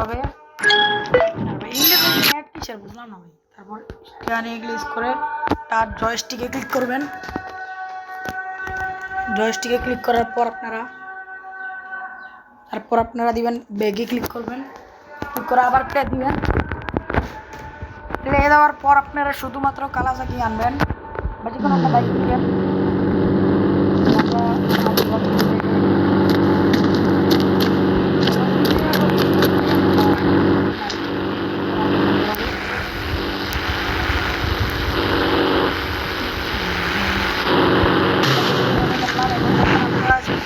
হবে। Indian add কিসের বুঝলাম না ভাই। তারপর স্ক্যানে ক্লিক করে তার জয়স্টিকে ক্লিক করবেন। জয়স্টিকে ক্লিক করার পর আপনারা দিবেন ব্যাগে ক্লিক করবেন। ক্লিক করে আবার প্লে দিবেন। প্লে দেওয়ার পর আপনারা শুধুমাত্র কালাজাকি আনবেন বা যে কোনো একটা বাইক নেবেন।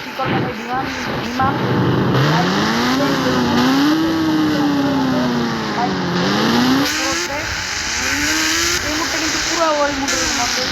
কি করবেন এই বিমান এই মুহূর্তে কিন্তু পুরো ওই মুডের মধ্যে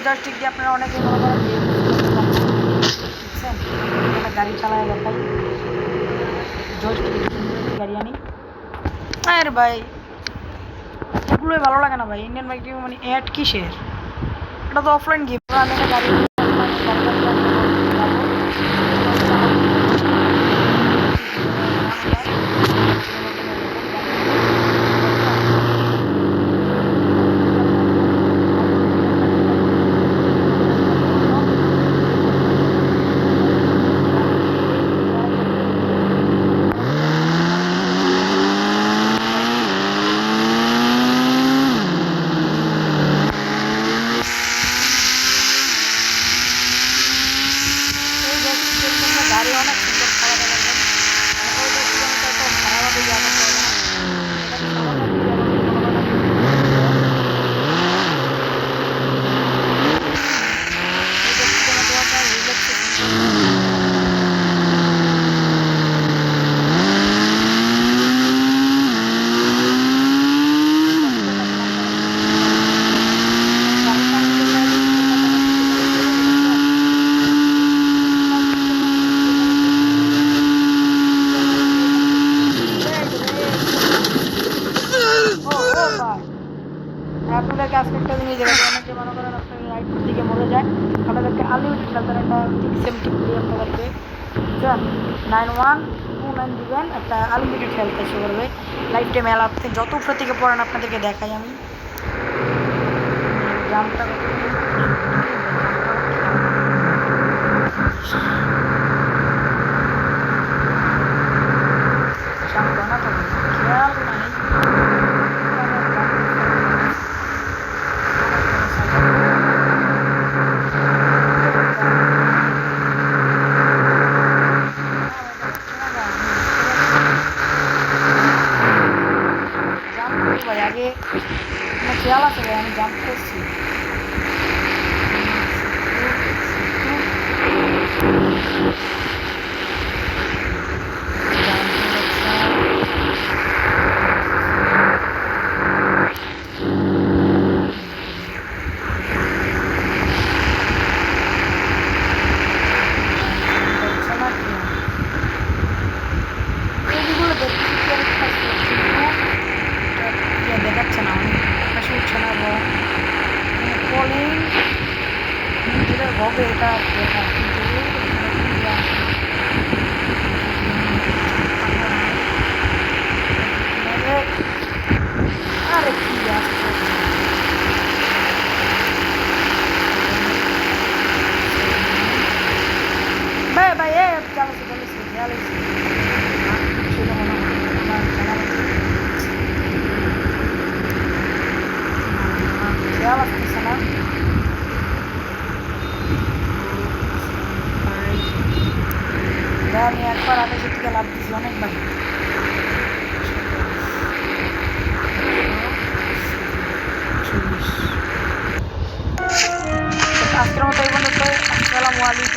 জয়স্টিক দিয়ে আপনারা অনেকে গাড়ি চালায় দেখাই। জয়স্টিক গাড়ি আনি আর ভাই এগুলোই ভালো লাগে না ভাই। ইন্ডিয়ান বাইক মানে অ্যাড কিসের, এটা তো অফলাইন গেম। আমি একটা গাড়ি গাড়ি অনেক সুন্দর খাওয়া দাওয়া ভাড়াভাবে যাওয়া আপনাদেরকে আজকে একটা জিনিস দেখাবো। অনেকে মনে করেন আপনার রাইট দিকে মরে যায়, আপনাদেরকে আনলিমিটেড খেলতে একটা টিক্সেম টিপ দিয়ে আপনাদেরকে 9129 দিবেন, একটা আনলিমিটেড খেলতে শুরু করবে লাইফ টাইম। মেলা আপনি যত উপর থেকে পড়েন আপনাদেরকে দেখাই আমি জামটা খেয়াল নাই। আগে খেয়াল আছে ভাই, আমি জাম্প করছি। দেখাচ্ছে না পাশে উঠছে না এবং কলিং যেটা হবে এটা দেখা, কিন্তু আরে কি আসছে ভাই ভাই এ চালাচ্ছে খেয়াল আসতেছে না। ভাই আমি একবার আকাশের থেকে লাভ দিচ্ছি অনেকবার। আজকের মতো এই পর্যন্ত। আসসালামু আলাইকুম।